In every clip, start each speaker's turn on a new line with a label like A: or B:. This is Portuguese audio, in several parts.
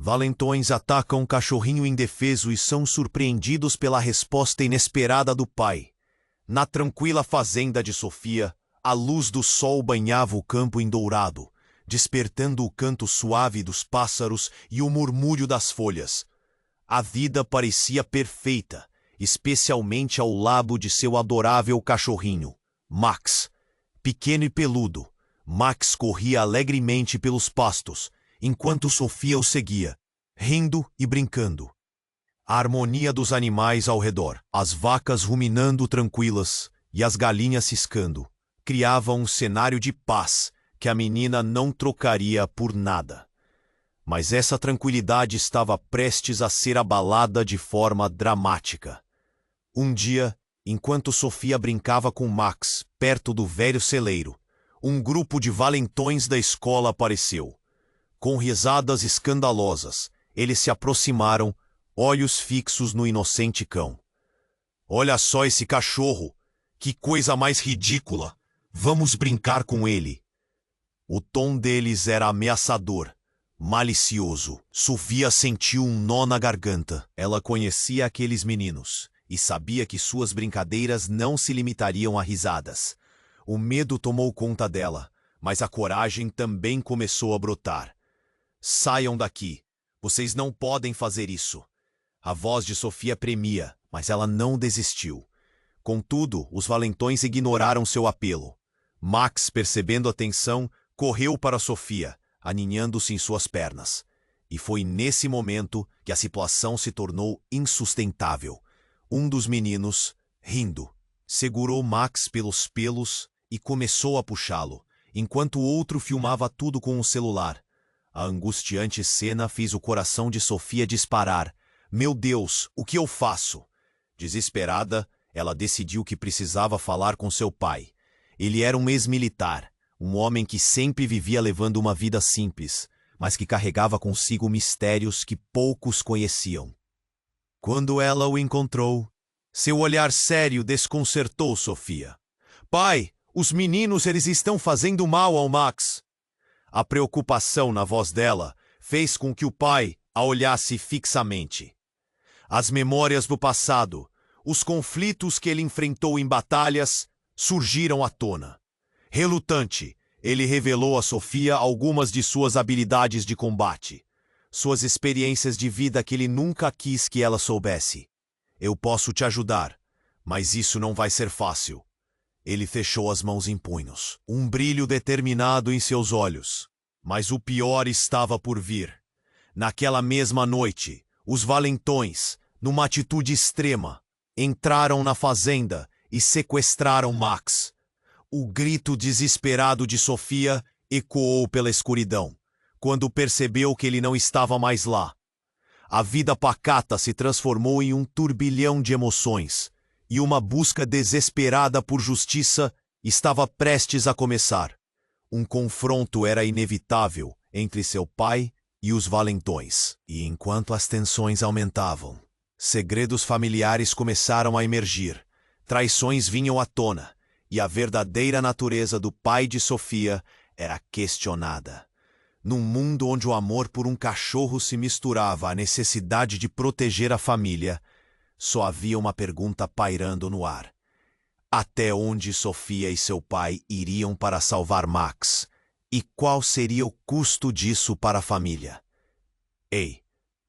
A: Valentões atacam um cachorrinho indefeso e são surpreendidos pela resposta inesperada do pai. Na tranquila fazenda de Sofia, a luz do sol banhava o campo endourado, despertando o canto suave dos pássaros e o murmúrio das folhas. A vida parecia perfeita, especialmente ao lado de seu adorável cachorrinho, Max. Pequeno e peludo, Max corria alegremente pelos pastos, enquanto Sofia o seguia, rindo e brincando. A harmonia dos animais ao redor, as vacas ruminando tranquilas e as galinhas ciscando, criavam um cenário de paz que a menina não trocaria por nada. Mas essa tranquilidade estava prestes a ser abalada de forma dramática. Um dia, enquanto Sofia brincava com Max perto do velho celeiro, um grupo de valentões da escola apareceu. Com risadas escandalosas, eles se aproximaram, olhos fixos no inocente cão. "Olha só esse cachorro! Que coisa mais ridícula! Vamos brincar com ele!" O tom deles era ameaçador, malicioso. Sofia sentiu um nó na garganta. Ela conhecia aqueles meninos e sabia que suas brincadeiras não se limitariam a risadas. O medo tomou conta dela, mas a coragem também começou a brotar. "Saiam daqui! Vocês não podem fazer isso!" A voz de Sofia premia, mas ela não desistiu. Contudo, os valentões ignoraram seu apelo. Max, percebendo a tensão, correu para Sofia, aninhando-se em suas pernas. E foi nesse momento que a situação se tornou insustentável. Um dos meninos, rindo, segurou Max pelos pelos e começou a puxá-lo, enquanto o outro filmava tudo com um celular. A angustiante cena fez o coração de Sofia disparar. "Meu Deus, o que eu faço?" Desesperada, ela decidiu que precisava falar com seu pai. Ele era um ex-militar, um homem que sempre vivia levando uma vida simples, mas que carregava consigo mistérios que poucos conheciam. Quando ela o encontrou, seu olhar sério desconcertou Sofia. "Pai, os meninos eles estão fazendo mal ao Max." A preocupação na voz dela fez com que o pai a olhasse fixamente. As memórias do passado, os conflitos que ele enfrentou em batalhas, surgiram à tona. Relutante, ele revelou a Sofia algumas de suas habilidades de combate, suas experiências de vida que ele nunca quis que ela soubesse. "Eu posso te ajudar, mas isso não vai ser fácil." Ele fechou as mãos em punhos, um brilho determinado em seus olhos. Mas o pior estava por vir. Naquela mesma noite, os valentões, numa atitude extrema, entraram na fazenda e sequestraram Max. O grito desesperado de Sofia ecoou pela escuridão, quando percebeu que ele não estava mais lá. A vida pacata se transformou em um turbilhão de emoções, e uma busca desesperada por justiça estava prestes a começar. Um confronto era inevitável entre seu pai e os valentões. E enquanto as tensões aumentavam, segredos familiares começaram a emergir, traições vinham à tona, e a verdadeira natureza do pai de Sofia era questionada. Num mundo onde o amor por um cachorro se misturava à necessidade de proteger a família, só havia uma pergunta pairando no ar. Até onde Sofia e seu pai iriam para salvar Max? E qual seria o custo disso para a família? Ei,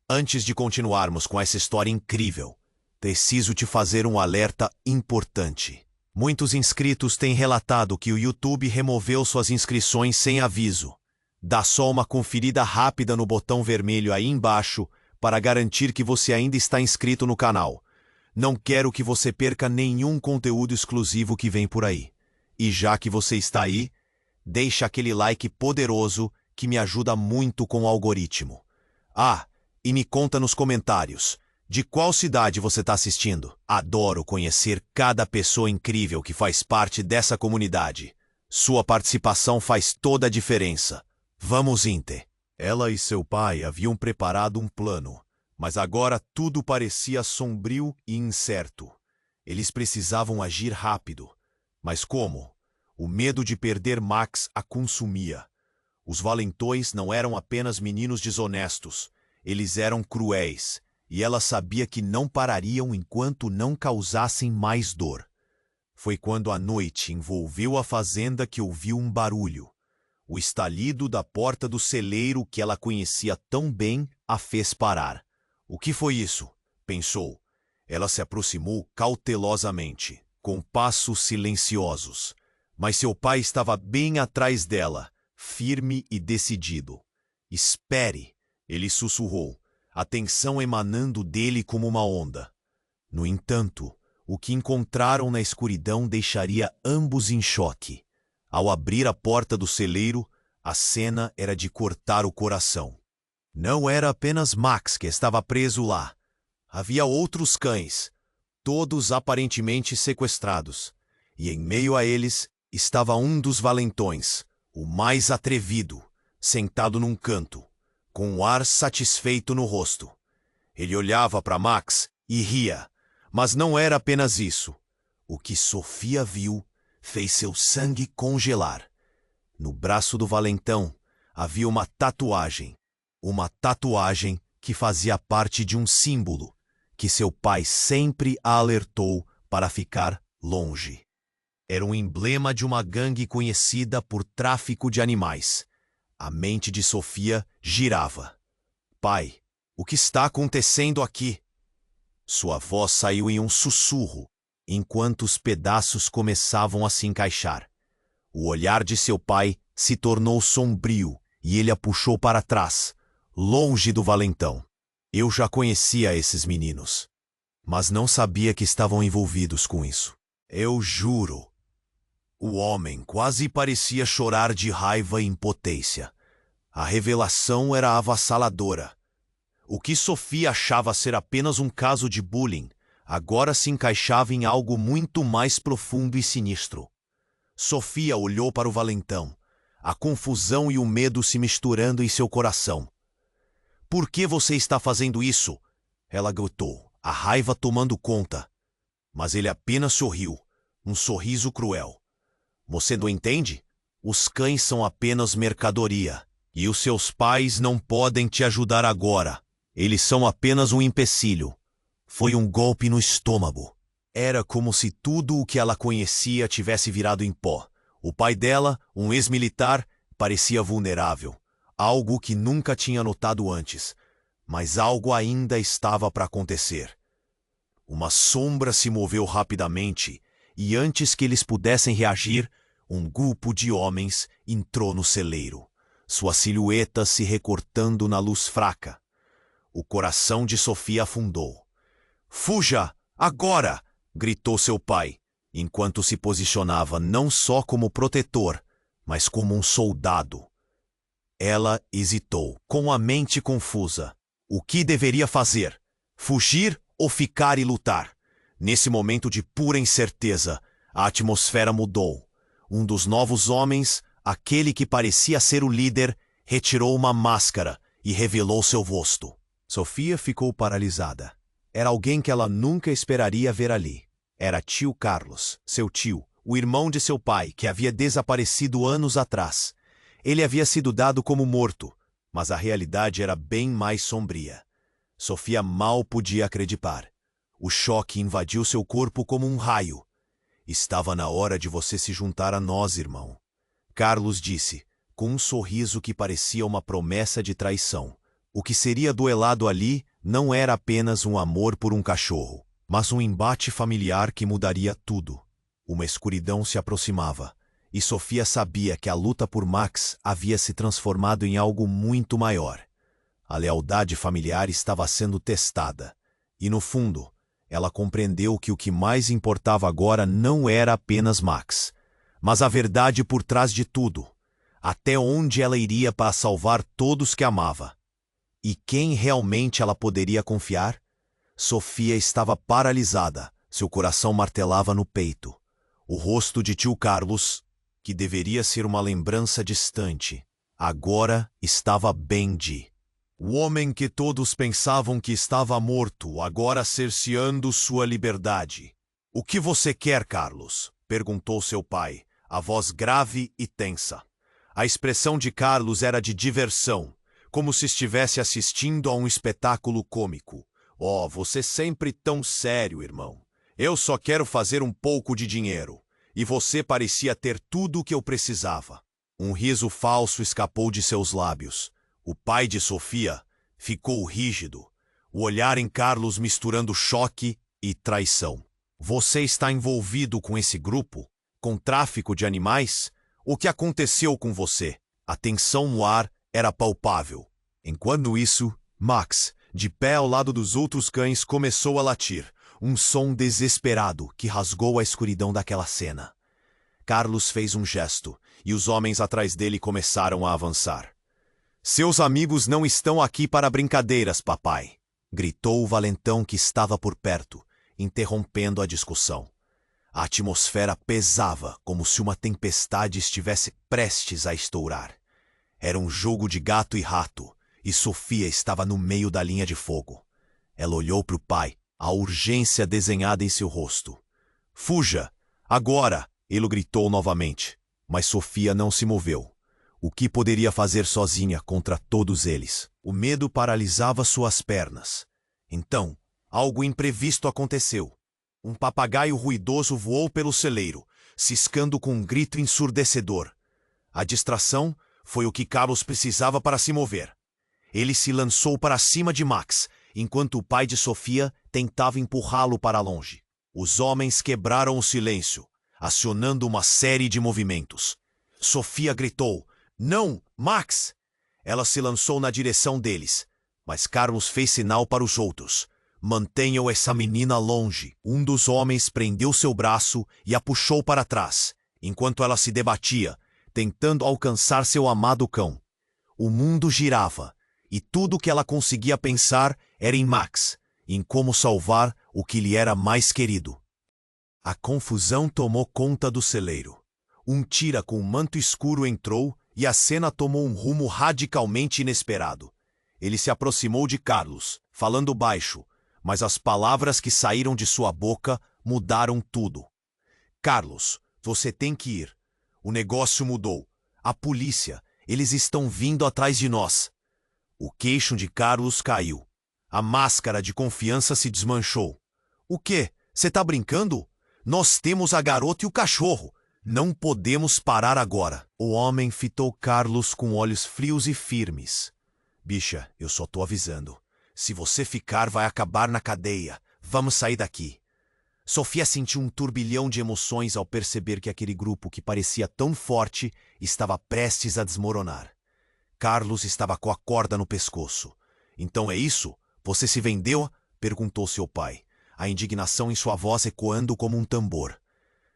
A: antes de continuarmos com essa história incrível, preciso te fazer um alerta importante. Muitos inscritos têm relatado que o YouTube removeu suas inscrições sem aviso. Dá só uma conferida rápida no botão vermelho aí embaixo para garantir que você ainda está inscrito no canal. Não quero que você perca nenhum conteúdo exclusivo que vem por aí. E já que você está aí, deixa aquele like poderoso que me ajuda muito com o algoritmo. Ah, e me conta nos comentários, de qual cidade você está assistindo? Adoro conhecer cada pessoa incrível que faz parte dessa comunidade. Sua participação faz toda a diferença. Vamos, Inter! Ela e seu pai haviam preparado um plano, mas agora tudo parecia sombrio e incerto. Eles precisavam agir rápido. Mas como? O medo de perder Max a consumia. Os valentões não eram apenas meninos desonestos. Eles eram cruéis, e ela sabia que não parariam enquanto não causassem mais dor. Foi quando a noite envolveu a fazenda que ouviu um barulho. O estalido da porta do celeiro que ela conhecia tão bem a fez parar. O que foi isso? Pensou. Ela se aproximou cautelosamente, com passos silenciosos. Mas seu pai estava bem atrás dela, firme e decidido. Espere, ele sussurrou, a tensão emanando dele como uma onda. No entanto, o que encontraram na escuridão deixaria ambos em choque. Ao abrir a porta do celeiro, a cena era de cortar o coração. Não era apenas Max que estava preso lá. Havia outros cães, todos aparentemente sequestrados. E em meio a eles estava um dos valentões, o mais atrevido, sentado num canto, com um ar satisfeito no rosto. Ele olhava para Max e ria, mas não era apenas isso. O que Sofia viu fez seu sangue congelar. No braço do valentão havia uma tatuagem que fazia parte de um símbolo que seu pai sempre a alertou para ficar longe. Era um emblema de uma gangue conhecida por tráfico de animais. A mente de Sofia girava. Pai, o que está acontecendo aqui? Sua voz saiu em um sussurro, enquanto os pedaços começavam a se encaixar. O olhar de seu pai se tornou sombrio e ele a puxou para trás, longe do valentão. Eu já conhecia esses meninos, mas não sabia que estavam envolvidos com isso. Eu juro. O homem quase parecia chorar de raiva e impotência. A revelação era avassaladora. O que Sofia achava ser apenas um caso de bullying, agora se encaixava em algo muito mais profundo e sinistro. Sofia olhou para o valentão, a confusão e o medo se misturando em seu coração. Por que você está fazendo isso? Ela gritou, a raiva tomando conta. Mas ele apenas sorriu, um sorriso cruel. Você não entende? Os cães são apenas mercadoria, e os seus pais não podem te ajudar agora. Eles são apenas um empecilho. Foi um golpe no estômago. Era como se tudo o que ela conhecia tivesse virado em pó. O pai dela, um ex-militar, parecia vulnerável. Algo que nunca tinha notado antes. Mas algo ainda estava para acontecer. Uma sombra se moveu rapidamente, e antes que eles pudessem reagir, um grupo de homens entrou no celeiro, sua silhueta se recortando na luz fraca. O coração de Sofia afundou. Fuja, agora! Gritou seu pai, enquanto se posicionava não só como protetor, mas como um soldado. Ela hesitou, com a mente confusa. O que deveria fazer? Fugir ou ficar e lutar? Nesse momento de pura incerteza, a atmosfera mudou. Um dos novos homens, aquele que parecia ser o líder, retirou uma máscara e revelou seu rosto. Sofia ficou paralisada. Era alguém que ela nunca esperaria ver ali. Era tio Carlos, seu tio, o irmão de seu pai, que havia desaparecido anos atrás. Ele havia sido dado como morto, mas a realidade era bem mais sombria. Sofia mal podia acreditar. O choque invadiu seu corpo como um raio. Estava na hora de você se juntar a nós, irmão. Carlos disse, com um sorriso que parecia uma promessa de traição. O que seria duelado ali não era apenas um amor por um cachorro, mas um embate familiar que mudaria tudo. Uma escuridão se aproximava, e Sofia sabia que a luta por Max havia se transformado em algo muito maior. A lealdade familiar estava sendo testada, e no fundo, ela compreendeu que o que mais importava agora não era apenas Max, mas a verdade por trás de tudo, até onde ela iria para salvar todos que amava. E quem realmente ela poderia confiar? Sofia estava paralisada, seu coração martelava no peito. O rosto de tio Carlos, que deveria ser uma lembrança distante, agora estava bem de. O homem que todos pensavam que estava morto, agora cerceando sua liberdade. O que você quer, Carlos? Perguntou seu pai, a voz grave e tensa. A expressão de Carlos era de diversão, como se estivesse assistindo a um espetáculo cômico. Oh, você sempre tão sério, irmão. Eu só quero fazer um pouco de dinheiro. E você parecia ter tudo o que eu precisava. Um riso falso escapou de seus lábios. O pai de Sofia ficou rígido, o olhar em Carlos misturando choque e traição. Você está envolvido com esse grupo? Com tráfico de animais? O que aconteceu com você? A tensão no ar era palpável. Enquanto isso, Max, de pé ao lado dos outros cães, começou a latir. Um som desesperado que rasgou a escuridão daquela cena. Carlos fez um gesto, e os homens atrás dele começaram a avançar. Seus amigos não estão aqui para brincadeiras, papai, gritou o valentão que estava por perto, interrompendo a discussão. A atmosfera pesava como se uma tempestade estivesse prestes a estourar. Era um jogo de gato e rato, e Sofia estava no meio da linha de fogo. Ela olhou para o pai, a urgência desenhada em seu rosto. Fuja! Agora! Ele gritou novamente, mas Sofia não se moveu. O que poderia fazer sozinha contra todos eles? O medo paralisava suas pernas. Então, algo imprevisto aconteceu. Um papagaio ruidoso voou pelo celeiro, ciscando com um grito ensurdecedor. A distração foi o que Carlos precisava para se mover. Ele se lançou para cima de Max, enquanto o pai de Sofia tentava empurrá-lo para longe. Os homens quebraram o silêncio, acionando uma série de movimentos. Sofia gritou, "Não, Max!" Ela se lançou na direção deles, mas Carlos fez sinal para os outros. "Mantenham essa menina longe." Um dos homens prendeu seu braço e a puxou para trás, enquanto ela se debatia, tentando alcançar seu amado cão. O mundo girava, e tudo o que ela conseguia pensar era em Max, em como salvar o que lhe era mais querido. A confusão tomou conta do celeiro. Um tira com um manto escuro entrou e a cena tomou um rumo radicalmente inesperado. Ele se aproximou de Carlos, falando baixo, mas as palavras que saíram de sua boca mudaram tudo. "Carlos, você tem que ir. O negócio mudou. A polícia, eles estão vindo atrás de nós." O queixo de Carlos caiu. A máscara de confiança se desmanchou. "O quê? Você tá brincando? Nós temos a garota e o cachorro. Não podemos parar agora." O homem fitou Carlos com olhos frios e firmes. "Bicha, eu só tô avisando. Se você ficar, vai acabar na cadeia. Vamos sair daqui." Sofia sentiu um turbilhão de emoções ao perceber que aquele grupo que parecia tão forte estava prestes a desmoronar. Carlos estava com a corda no pescoço. "Então é isso? Você se vendeu?" perguntou seu pai, a indignação em sua voz ecoando como um tambor.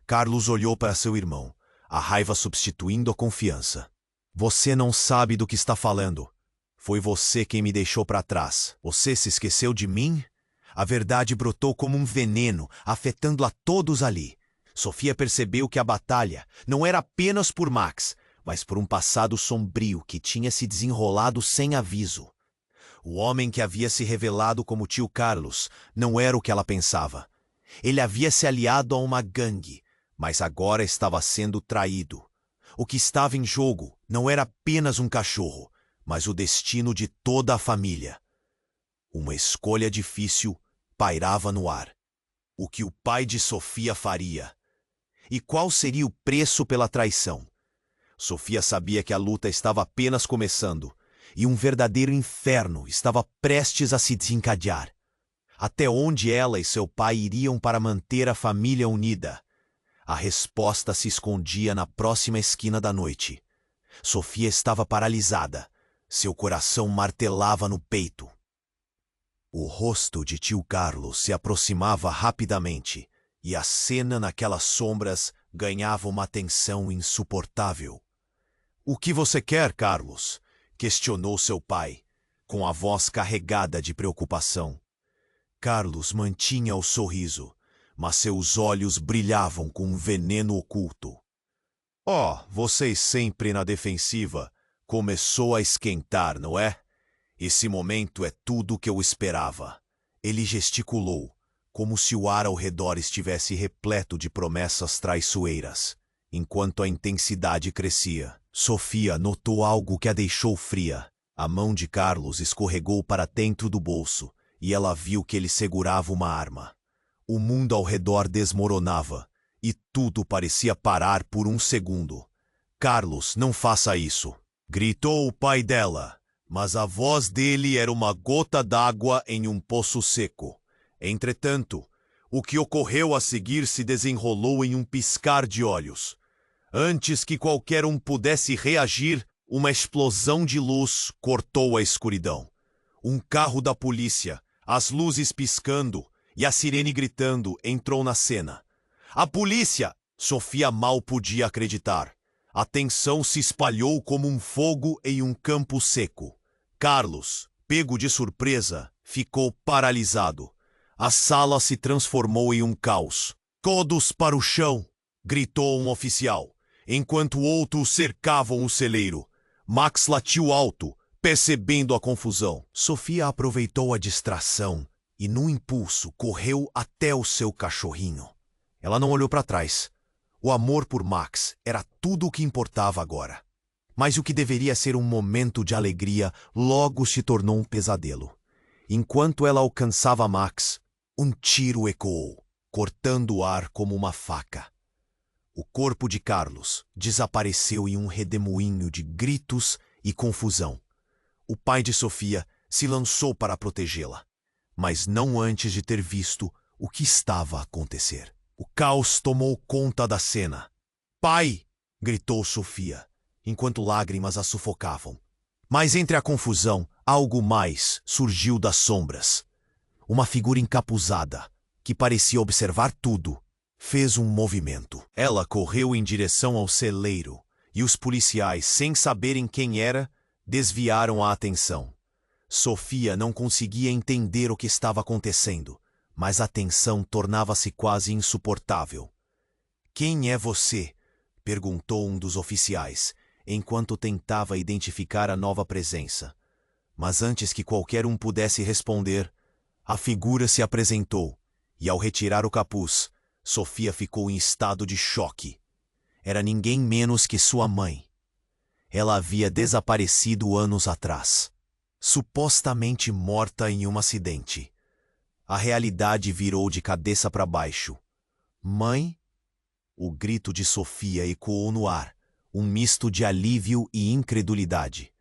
A: Carlos olhou para seu irmão, a raiva substituindo a confiança. "Você não sabe do que está falando. Foi você quem me deixou para trás. Você se esqueceu de mim?" A verdade brotou como um veneno, afetando a todos ali. Sofia percebeu que a batalha não era apenas por Max, mas por um passado sombrio que tinha se desenrolado sem aviso. O homem que havia se revelado como tio Carlos não era o que ela pensava. Ele havia se aliado a uma gangue, mas agora estava sendo traído. O que estava em jogo não era apenas um cachorro, mas o destino de toda a família. Uma escolha difícil pairava no ar. O que o pai de Sofia faria? E qual seria o preço pela traição? Sofia sabia que a luta estava apenas começando, e um verdadeiro inferno estava prestes a se desencadear. Até onde ela e seu pai iriam para manter a família unida? A resposta se escondia na próxima esquina da noite. Sofia estava paralisada. Seu coração martelava no peito. O rosto de tio Carlos se aproximava rapidamente, e a cena naquelas sombras ganhava uma tensão insuportável. "O que você quer, Carlos?" questionou seu pai, com a voz carregada de preocupação. Carlos mantinha o sorriso, mas seus olhos brilhavam com um veneno oculto. "Oh, vocês sempre na defensiva. Começou a esquentar, não é? Esse momento é tudo o que eu esperava." Ele gesticulou, como se o ar ao redor estivesse repleto de promessas traiçoeiras. Enquanto a intensidade crescia, Sofia notou algo que a deixou fria. A mão de Carlos escorregou para dentro do bolso e ela viu que ele segurava uma arma. O mundo ao redor desmoronava e tudo parecia parar por um segundo. Carlos, não faça isso, gritou o pai dela, mas a voz dele era uma gota d'água em um poço seco. Entretanto, o que ocorreu a seguir se desenrolou em um piscar de olhos. Antes que qualquer um pudesse reagir, uma explosão de luz cortou a escuridão. Um carro da polícia, as luzes piscando e a sirene gritando, entrou na cena. A polícia! Sofia mal podia acreditar. A tensão se espalhou como um fogo em um campo seco. Carlos, pego de surpresa, ficou paralisado. A sala se transformou em um caos. Todos para o chão! Gritou um oficial, enquanto outros cercavam o celeiro. Max latiu alto, percebendo a confusão. Sofia aproveitou a distração e, num impulso, correu até o seu cachorrinho. Ela não olhou para trás. O amor por Max era tudo o que importava agora. Mas o que deveria ser um momento de alegria logo se tornou um pesadelo. Enquanto ela alcançava Max, um tiro ecoou, cortando o ar como uma faca. O corpo de Carlos desapareceu em um redemoinho de gritos e confusão. O pai de Sofia se lançou para protegê-la, mas não antes de ter visto o que estava a acontecer. O caos tomou conta da cena. "Pai!" gritou Sofia, enquanto lágrimas a sufocavam. Mas entre a confusão, algo mais surgiu das sombras. Uma figura encapuzada, que parecia observar tudo, fez um movimento. Ela correu em direção ao celeiro, e os policiais, sem saberem quem era, desviaram a atenção. Sofia não conseguia entender o que estava acontecendo, mas a tensão tornava-se quase insuportável. "Quem é você?" perguntou um dos oficiais, enquanto tentava identificar a nova presença. Mas antes que qualquer um pudesse responder, a figura se apresentou, e ao retirar o capuz, Sofia ficou em estado de choque. Era ninguém menos que sua mãe. Ela havia desaparecido anos atrás, supostamente morta em um acidente. A realidade virou de cabeça para baixo. "Mãe?" O grito de Sofia ecoou no ar, um misto de alívio e incredulidade.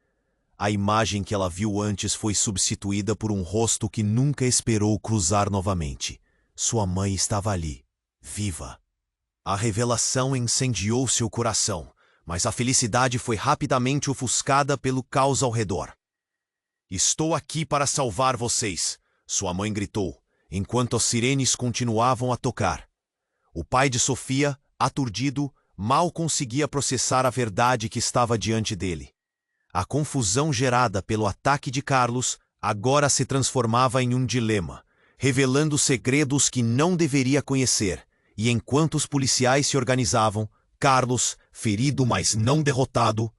A: A imagem que ela viu antes foi substituída por um rosto que nunca esperou cruzar novamente. Sua mãe estava ali, viva. A revelação incendiou seu coração, mas a felicidade foi rapidamente ofuscada pelo caos ao redor. "Estou aqui para salvar vocês", sua mãe gritou, enquanto as sirenes continuavam a tocar. O pai de Sofia, aturdido, mal conseguia processar a verdade que estava diante dele. A confusão gerada pelo ataque de Carlos agora se transformava em um dilema, revelando segredos que não deveria conhecer, e enquanto os policiais se organizavam, Carlos, ferido mas não derrotado,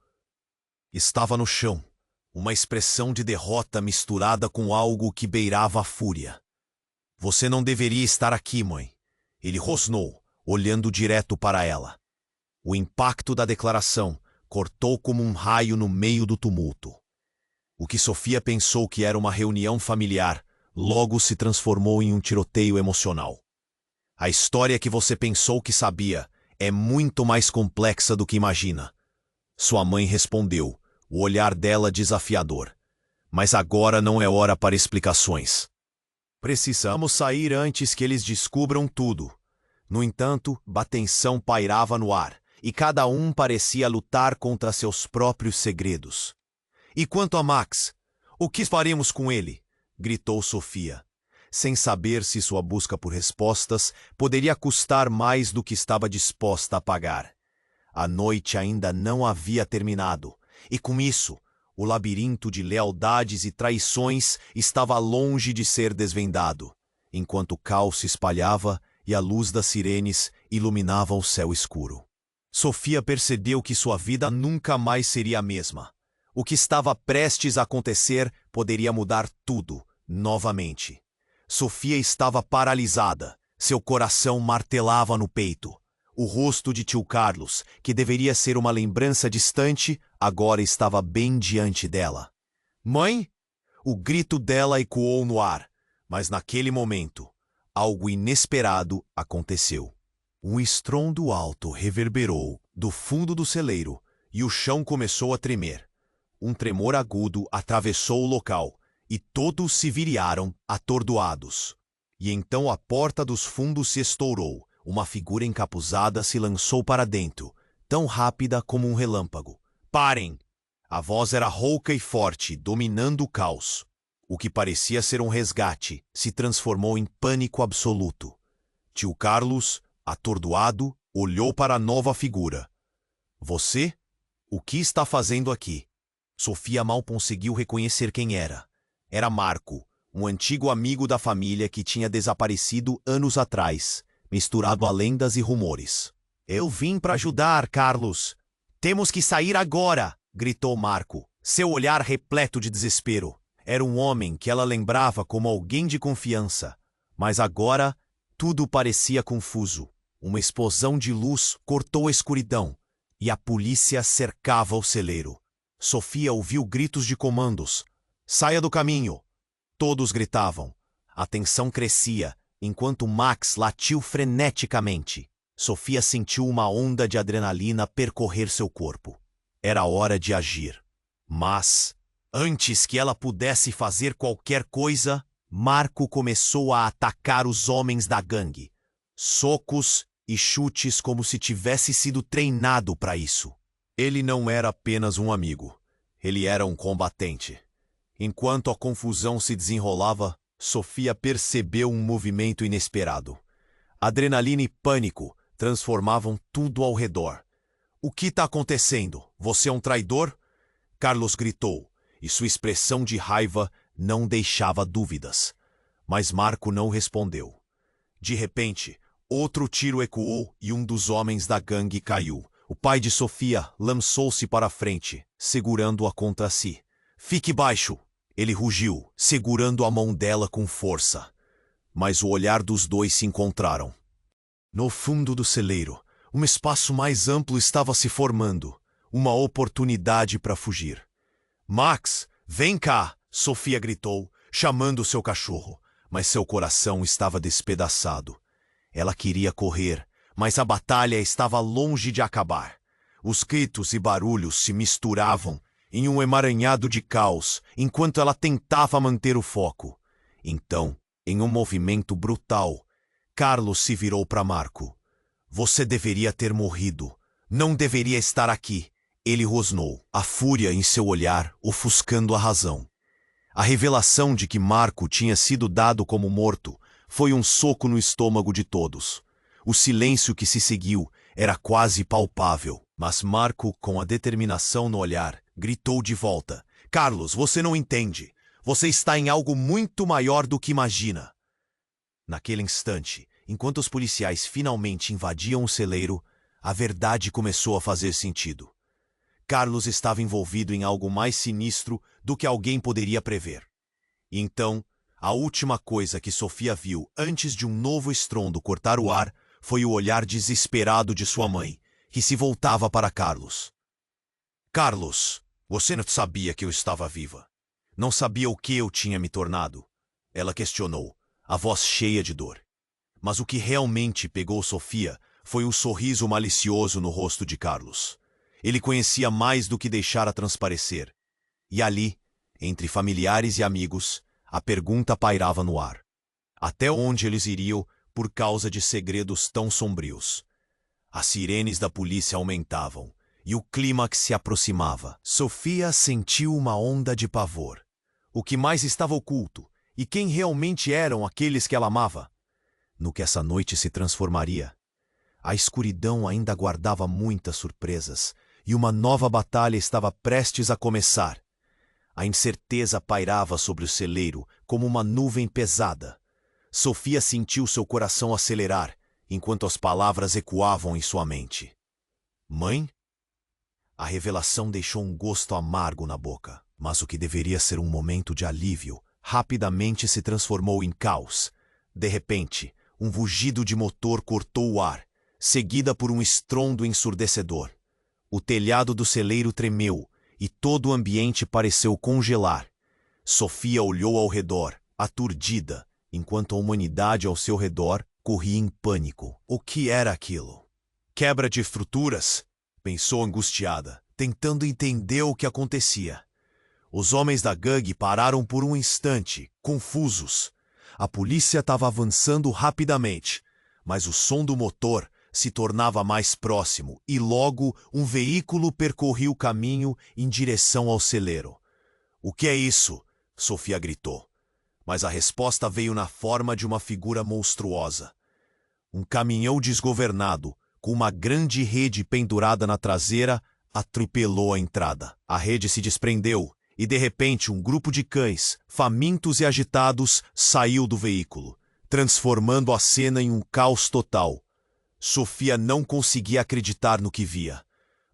A: estava no chão, uma expressão de derrota misturada com algo que beirava a fúria. "Você não deveria estar aqui, mãe", ele rosnou, olhando direto para ela. O impacto da declaração cortou como um raio no meio do tumulto. O que Sofia pensou que era uma reunião familiar, logo se transformou em um tiroteio emocional. "A história que você pensou que sabia é muito mais complexa do que imagina", sua mãe respondeu, o olhar dela desafiador. "Mas agora não é hora para explicações. Precisamos sair antes que eles descubram tudo." No entanto, a tensão pairava no ar, e cada um parecia lutar contra seus próprios segredos. "E quanto a Max? O que faremos com ele?" gritou Sofia, sem saber se sua busca por respostas poderia custar mais do que estava disposta a pagar. A noite ainda não havia terminado, e com isso, o labirinto de lealdades e traições estava longe de ser desvendado, enquanto o caos se espalhava e a luz das sirenes iluminava o céu escuro. Sofia percebeu que sua vida nunca mais seria a mesma. O que estava prestes a acontecer poderia mudar tudo, novamente. Sofia estava paralisada, seu coração martelava no peito. O rosto de tio Carlos, que deveria ser uma lembrança distante, agora estava bem diante dela. Mãe? O grito dela ecoou no ar, mas naquele momento, algo inesperado aconteceu. Um estrondo alto reverberou do fundo do celeiro e o chão começou a tremer. Um tremor agudo atravessou o local e todos se viraram atordoados. E então a porta dos fundos se estourou. Uma figura encapuzada se lançou para dentro, tão rápida como um relâmpago. Parem! A voz era rouca e forte, dominando o caos. O que parecia ser um resgate se transformou em pânico absoluto. Tio Carlos, atordoado, olhou para a nova figura. Você? O que está fazendo aqui? Sofia mal conseguiu reconhecer quem era. Era Marco, um antigo amigo da família que tinha desaparecido anos atrás, misturado a lendas e rumores. Eu vim para ajudar, Carlos. Temos que sair agora, gritou Marco, seu olhar repleto de desespero. Era um homem que ela lembrava como alguém de confiança, mas agora tudo parecia confuso. Uma explosão de luz cortou a escuridão e a polícia cercava o celeiro. Sofia ouviu gritos de comandos. Saia do caminho! Todos gritavam. A tensão crescia, enquanto Max latiu freneticamente. Sofia sentiu uma onda de adrenalina percorrer seu corpo. Era hora de agir. Mas, antes que ela pudesse fazer qualquer coisa, Marco começou a atacar os homens da gangue. Socos e chutes como se tivesse sido treinado para isso. Ele não era apenas um amigo. Ele era um combatente. Enquanto a confusão se desenrolava, Sofia percebeu um movimento inesperado. Adrenalina e pânico transformavam tudo ao redor. O que está acontecendo? Você é um traidor? Carlos gritou, e sua expressão de raiva não deixava dúvidas. Mas Marco não respondeu. De repente, outro tiro ecoou e um dos homens da gangue caiu. O pai de Sofia lançou-se para a frente, segurando-a contra si. Fique baixo! Ele rugiu, segurando a mão dela com força. Mas o olhar dos dois se encontraram. No fundo do celeiro, um espaço mais amplo estava se formando. Uma oportunidade para fugir. Max, vem cá! Sofia gritou, chamando seu cachorro. Mas seu coração estava despedaçado. Ela queria correr, mas a batalha estava longe de acabar. Os gritos e barulhos se misturavam em um emaranhado de caos, enquanto ela tentava manter o foco. Então, em um movimento brutal, Carlos se virou para Marco. Você deveria ter morrido. Não deveria estar aqui. Ele rosnou, a fúria em seu olhar ofuscando a razão. A revelação de que Marco tinha sido dado como morto foi um soco no estômago de todos. O silêncio que se seguiu era quase palpável, mas Marco, com a determinação no olhar, gritou de volta. Carlos, você não entende. Você está em algo muito maior do que imagina. Naquele instante, enquanto os policiais finalmente invadiam o celeiro, a verdade começou a fazer sentido. Carlos estava envolvido em algo mais sinistro do que alguém poderia prever. E então, a última coisa que Sofia viu antes de um novo estrondo cortar o ar foi o olhar desesperado de sua mãe, que se voltava para Carlos. Carlos, você não sabia que eu estava viva. Não sabia o que eu tinha me tornado? Ela questionou, a voz cheia de dor. Mas o que realmente pegou Sofia foi o sorriso malicioso no rosto de Carlos. Ele conhecia mais do que deixara transparecer. E ali, entre familiares e amigos, a pergunta pairava no ar. Até onde eles iriam por causa de segredos tão sombrios? As sirenes da polícia aumentavam, e o clímax se aproximava. Sofia sentiu uma onda de pavor. O que mais estava oculto? E quem realmente eram aqueles que ela amava? No que essa noite se transformaria? A escuridão ainda guardava muitas surpresas, e uma nova batalha estava prestes a começar. A incerteza pairava sobre o celeiro como uma nuvem pesada. Sofia sentiu seu coração acelerar, enquanto as palavras ecoavam em sua mente. Mãe? A revelação deixou um gosto amargo na boca, mas o que deveria ser um momento de alívio rapidamente se transformou em caos. De repente, um rugido de motor cortou o ar, seguida por um estrondo ensurdecedor. O telhado do celeiro tremeu e todo o ambiente pareceu congelar. Sofia olhou ao redor, aturdida, enquanto a humanidade ao seu redor corria em pânico. O que era aquilo? Quebra de estruturas? Pensou angustiada, tentando entender o que acontecia. Os homens da gangue pararam por um instante, confusos. A polícia estava avançando rapidamente, mas o som do motor se tornava mais próximo e logo um veículo percorria o caminho em direção ao celeiro. "O que é isso?" Sofia gritou. Mas a resposta veio na forma de uma figura monstruosa. Um caminhão desgovernado, com uma grande rede pendurada na traseira, atropelou a entrada. A rede se desprendeu e, de repente, um grupo de cães, famintos e agitados, saiu do veículo, transformando a cena em um caos total. Sofia não conseguia acreditar no que via.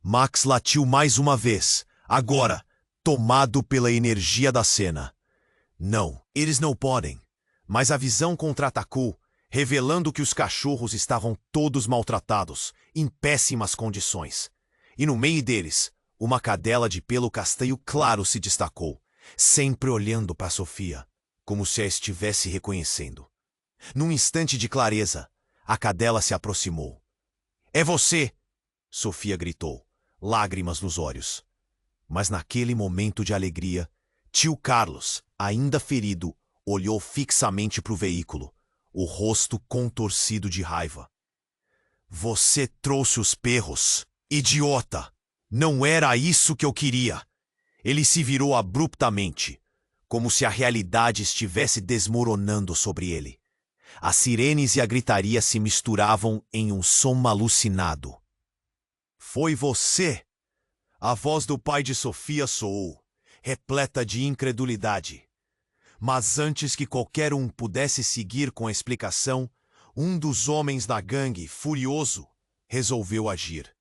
A: Max latiu mais uma vez, agora, tomado pela energia da cena. Não, eles não podem. Mas a visão contra-atacou, revelando que os cachorros estavam todos maltratados, em péssimas condições. E no meio deles, uma cadela de pelo castanho claro se destacou, sempre olhando para Sofia, como se a estivesse reconhecendo. Num instante de clareza, a cadela se aproximou. "É você!" Sofia gritou, lágrimas nos olhos. Mas naquele momento de alegria, tio Carlos, ainda ferido, olhou fixamente para o veículo, o rosto contorcido de raiva. "Você trouxe os perros, idiota! Não era isso que eu queria!" Ele se virou abruptamente, como se a realidade estivesse desmoronando sobre ele. As sirenes e a gritaria se misturavam em um som alucinado. "Foi você!" A voz do pai de Sofia soou, repleta de incredulidade. Mas antes que qualquer um pudesse seguir com a explicação, um dos homens da gangue, furioso, resolveu agir.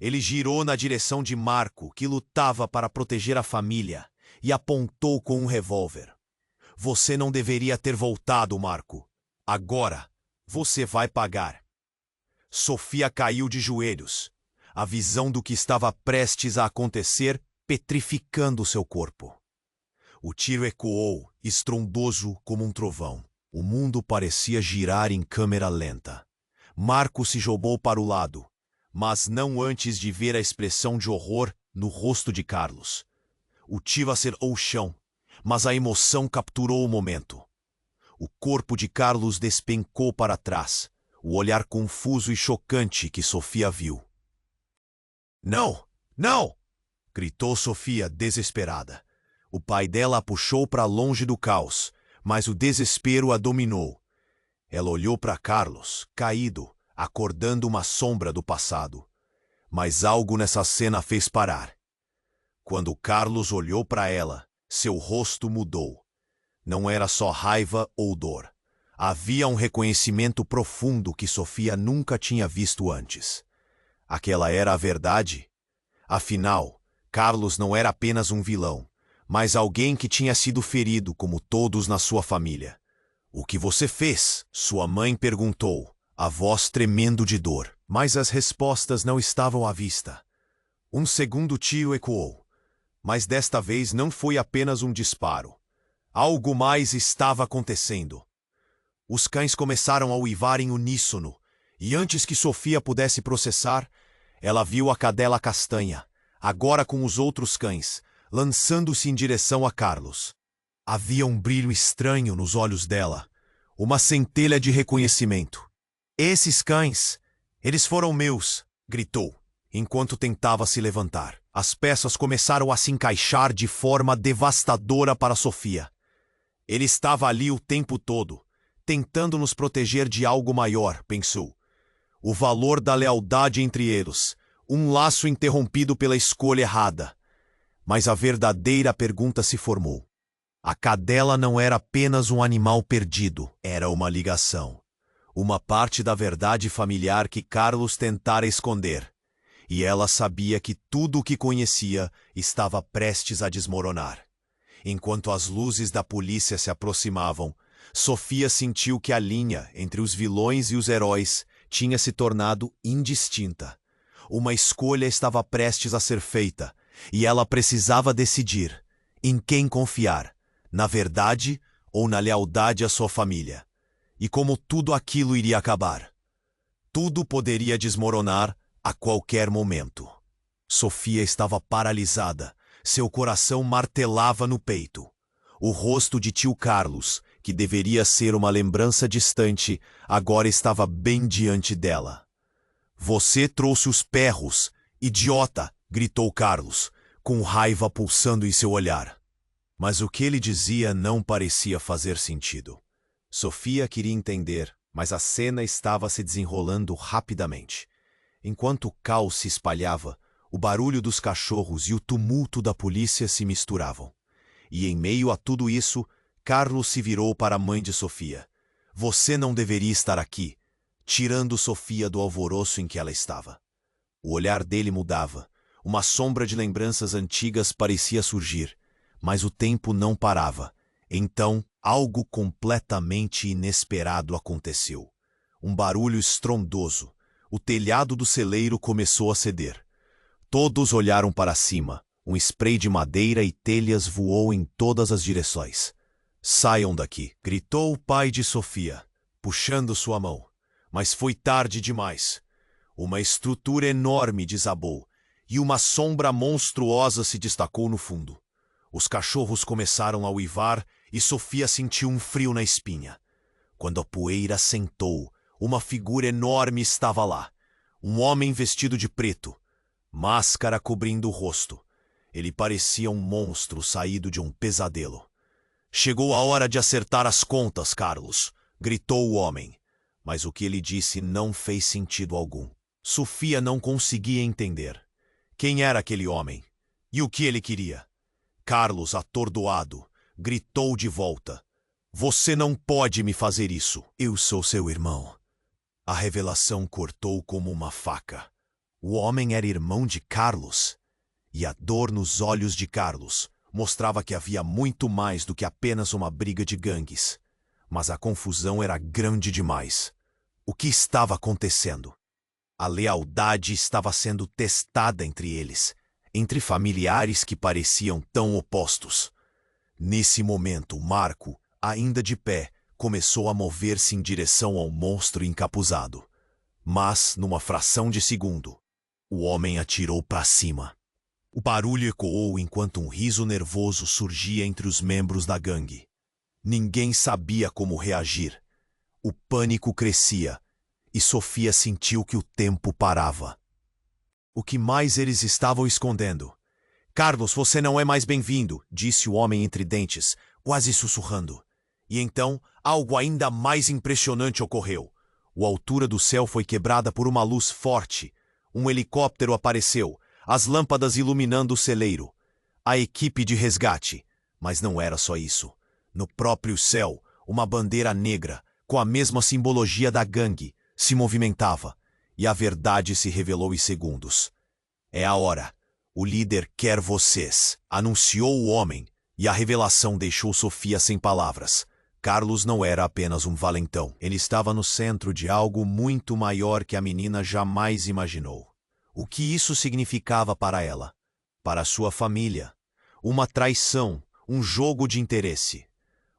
A: Ele girou na direção de Marco, que lutava para proteger a família, e apontou com um revólver. "Você não deveria ter voltado, Marco. Agora, você vai pagar." Sofia caiu de joelhos, a visão do que estava prestes a acontecer petrificando seu corpo. O tiro ecoou, estrondoso como um trovão. O mundo parecia girar em câmera lenta. Marco se jogou para o lado, mas não antes de ver a expressão de horror no rosto de Carlos. O tiro acertou o chão, mas a emoção capturou o momento. O corpo de Carlos despencou para trás, o olhar confuso e chocante que Sofia viu. "Não! Não!" gritou Sofia, desesperada. O pai dela a puxou para longe do caos, mas o desespero a dominou. Ela olhou para Carlos, caído, acordando uma sombra do passado. Mas algo nessa cena fez parar. Quando Carlos olhou para ela, seu rosto mudou. Não era só raiva ou dor. Havia um reconhecimento profundo que Sofia nunca tinha visto antes. Aquela era a verdade? Afinal, Carlos não era apenas um vilão, mas alguém que tinha sido ferido como todos na sua família. "O que você fez?" sua mãe perguntou, a voz tremendo de dor. Mas as respostas não estavam à vista. Um segundo tiro ecoou, mas desta vez não foi apenas um disparo. Algo mais estava acontecendo. Os cães começaram a uivar em uníssono, e antes que Sofia pudesse processar, ela viu a cadela castanha, agora com os outros cães, lançando-se em direção a Carlos. Havia um brilho estranho nos olhos dela, uma centelha de reconhecimento. "Esses cães, eles foram meus!" gritou, enquanto tentava se levantar. As peças começaram a se encaixar de forma devastadora para Sofia. Ele estava ali o tempo todo, tentando nos proteger de algo maior, pensou. O valor da lealdade entre eles, um laço interrompido pela escolha errada. Mas a verdadeira pergunta se formou. A cadela não era apenas um animal perdido, era uma ligação. Uma parte da verdade familiar que Carlos tentara esconder. E ela sabia que tudo o que conhecia estava prestes a desmoronar. Enquanto as luzes da polícia se aproximavam, Sofia sentiu que a linha entre os vilões e os heróis tinha se tornado indistinta. Uma escolha estava prestes a ser feita, e ela precisava decidir em quem confiar, Na verdade ou na lealdade à sua família. E como tudo aquilo iria acabar. Tudo poderia desmoronar a qualquer momento. Sofia estava paralisada. Seu coração martelava no peito. O rosto de tio Carlos, que deveria ser uma lembrança distante, agora estava bem diante dela. Você trouxe os perros, idiota! Gritou Carlos, com raiva pulsando em seu olhar. Mas o que ele dizia não parecia fazer sentido. Sofia queria entender, mas a cena estava se desenrolando rapidamente. Enquanto o caos se espalhava, o barulho dos cachorros e o tumulto da polícia se misturavam. E em meio a tudo isso, Carlos se virou para a mãe de Sofia. Você não deveria estar aqui, tirando Sofia do alvoroço em que ela estava. O olhar dele mudava. Uma sombra de lembranças antigas parecia surgir, mas o tempo não parava. Então, algo completamente inesperado aconteceu. Um barulho estrondoso. O telhado do celeiro começou a ceder. Todos olharam para cima. Um spray de madeira e telhas voou em todas as direções. Saiam daqui, gritou o pai de Sofia, puxando sua mão. Mas foi tarde demais. Uma estrutura enorme desabou, e uma sombra monstruosa se destacou no fundo. Os cachorros começaram a uivar e Sofia sentiu um frio na espinha. Quando a poeira assentou, uma figura enorme estava lá. Um homem vestido de preto, máscara cobrindo o rosto. Ele parecia um monstro saído de um pesadelo. Chegou a hora de acertar as contas, Carlos, gritou o homem. Mas o que ele disse não fez sentido algum. Sofia não conseguia entender. Quem era aquele homem? E o que ele queria? Carlos, atordoado, gritou de volta. Você não pode me fazer isso. Eu sou seu irmão. A revelação cortou como uma faca. O homem era irmão de Carlos. E a dor nos olhos de Carlos mostrava que havia muito mais do que apenas uma briga de gangues. Mas a confusão era grande demais. O que estava acontecendo? A lealdade estava sendo testada entre eles, entre familiares que pareciam tão opostos. Nesse momento, Marco, ainda de pé, começou a mover-se em direção ao monstro encapuzado. Mas, numa fração de segundo, o homem atirou para cima. O barulho ecoou enquanto um riso nervoso surgia entre os membros da gangue. Ninguém sabia como reagir. O pânico crescia, e Sofia sentiu que o tempo parava. O que mais eles estavam escondendo? Carlos, você não é mais bem-vindo, disse o homem entre dentes, quase sussurrando. E então, algo ainda mais impressionante ocorreu. A altura do céu foi quebrada por uma luz forte. Um helicóptero apareceu, as lâmpadas iluminando o celeiro. A equipe de resgate. Mas não era só isso. No próprio céu, uma bandeira negra, com a mesma simbologia da gangue, se movimentava. E a verdade se revelou em segundos. É a hora. O líder quer vocês, anunciou o homem, e a revelação deixou Sofia sem palavras. Carlos não era apenas um valentão. Ele estava no centro de algo muito maior que a menina jamais imaginou. O que isso significava para ela? Para sua família? Uma traição, um jogo de interesse.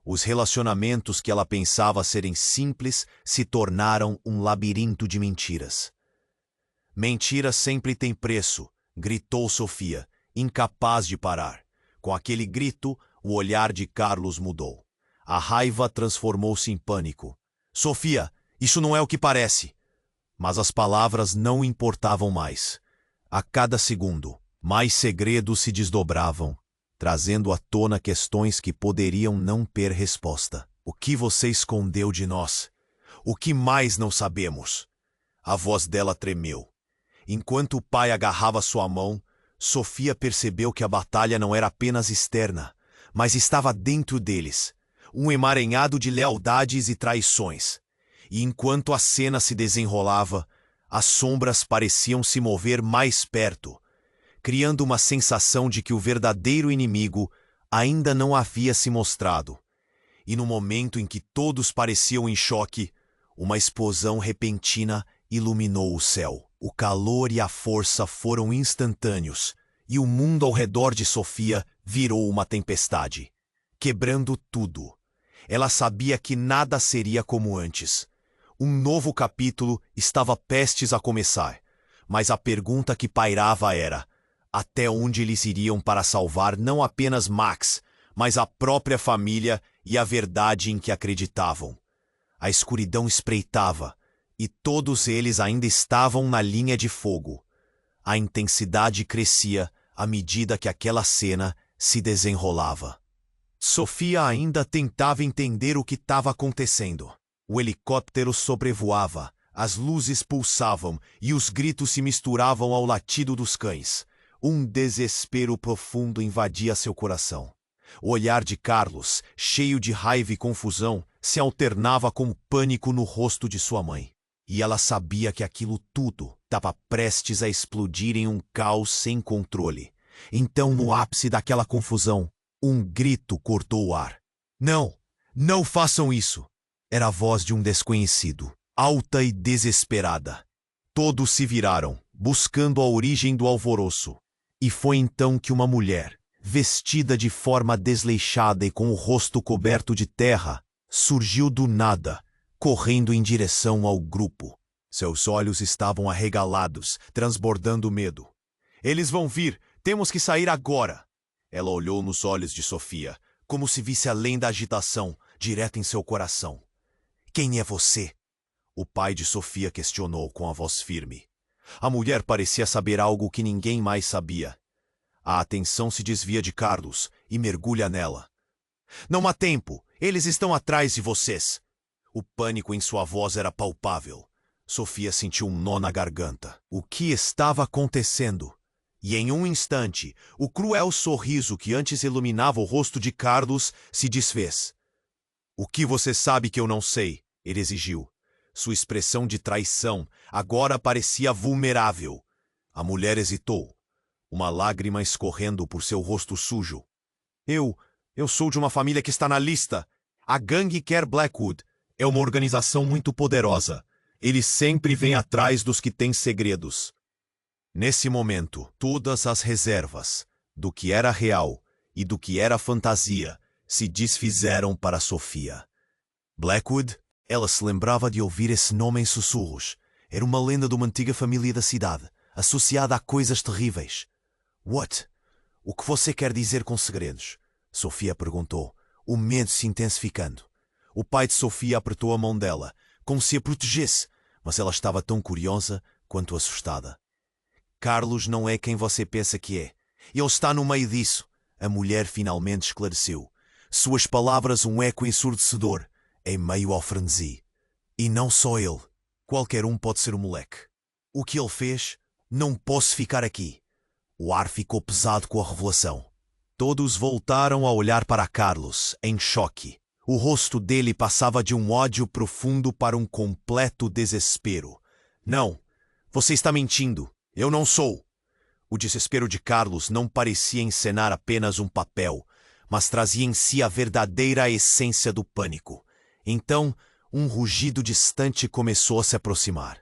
A: Os relacionamentos que ela pensava serem simples se tornaram um labirinto de mentiras. Mentira sempre tem preço, gritou Sofia, incapaz de parar. Com aquele grito, o olhar de Carlos mudou. A raiva transformou-se em pânico. Sofia, isso não é o que parece. Mas as palavras não importavam mais. A cada segundo, mais segredos se desdobravam, trazendo à tona questões que poderiam não ter resposta. O que você escondeu de nós? O que mais não sabemos? A voz dela tremeu. Enquanto o pai agarrava sua mão, Sofia percebeu que a batalha não era apenas externa, mas estava dentro deles, um emaranhado de lealdades e traições. E enquanto a cena se desenrolava, as sombras pareciam se mover mais perto, criando uma sensação de que o verdadeiro inimigo ainda não havia se mostrado. E no momento em que todos pareciam em choque, uma explosão repentina iluminou o céu. O calor e a força foram instantâneos, e o mundo ao redor de Sofia virou uma tempestade. quebrando tudo. Ela sabia que nada seria como antes. Um novo capítulo estava prestes a começar, mas a pergunta que pairava era: até onde eles iriam para salvar não apenas Max, mas a própria família e a verdade em que acreditavam? A escuridão espreitava, e todos eles ainda estavam na linha de fogo. A intensidade crescia à medida que aquela cena se desenrolava. Sofia ainda tentava entender o que estava acontecendo. O helicóptero sobrevoava, as luzes pulsavam e os gritos se misturavam ao latido dos cães. Um desespero profundo invadia seu coração. O olhar de Carlos, cheio de raiva e confusão, se alternava com o pânico no rosto de sua mãe. E ela sabia que aquilo tudo estava prestes a explodir em um caos sem controle. Então, no ápice daquela confusão, um grito cortou o ar. Não! Não façam isso! Era a voz de um desconhecido, alta e desesperada. Todos se viraram, buscando a origem do alvoroço. E foi então que uma mulher, vestida de forma desleixada e com o rosto coberto de terra, surgiu do nada, correndo em direção ao grupo. Seus olhos estavam arregalados, transbordando medo. Eles vão vir! Temos que sair agora! Ela olhou nos olhos de Sofia, como se visse além da agitação, direto em seu coração. Quem é você? O pai de Sofia questionou com a voz firme. A mulher parecia saber algo que ninguém mais sabia. A atenção se desvia de Carlos e mergulha nela. Não há tempo! Eles estão atrás de vocês! O pânico em sua voz era palpável. Sofia sentiu um nó na garganta. O que estava acontecendo? E em um instante, o cruel sorriso que antes iluminava o rosto de Carlos se desfez. O que você sabe que eu não sei? Ele exigiu. Sua expressão de traição agora parecia vulnerável. A mulher hesitou, uma lágrima escorrendo por seu rosto sujo. Eu sou de uma família que está na lista. A gangue quer Blackwood. É uma organização muito poderosa. Eles sempre vêm atrás dos que têm segredos. Nesse momento, todas as reservas do que era real e do que era fantasia se desfizeram para Sofia. Blackwood? Ela se lembrava de ouvir esse nome em sussurros. Era uma lenda de uma antiga família da cidade, associada a coisas terríveis. What? O que você quer dizer com segredos? Sofia perguntou, o medo se intensificando. O pai de Sofia apertou a mão dela, como se a protegesse, mas ela estava tão curiosa quanto assustada. Carlos não é quem você pensa que é. Ele está no meio disso. A mulher finalmente esclareceu. Suas palavras um eco ensurdecedor, em meio ao frenesi. E não só ele. Qualquer um pode ser um moleque. O que ele fez? Não posso ficar aqui. O ar ficou pesado com a revelação. Todos voltaram a olhar para Carlos, em choque. O rosto dele passava de um ódio profundo para um completo desespero. Não, você está mentindo. Eu não sou. O desespero de Carlos não parecia encenar apenas um papel, mas trazia em si a verdadeira essência do pânico. Então, um rugido distante começou a se aproximar.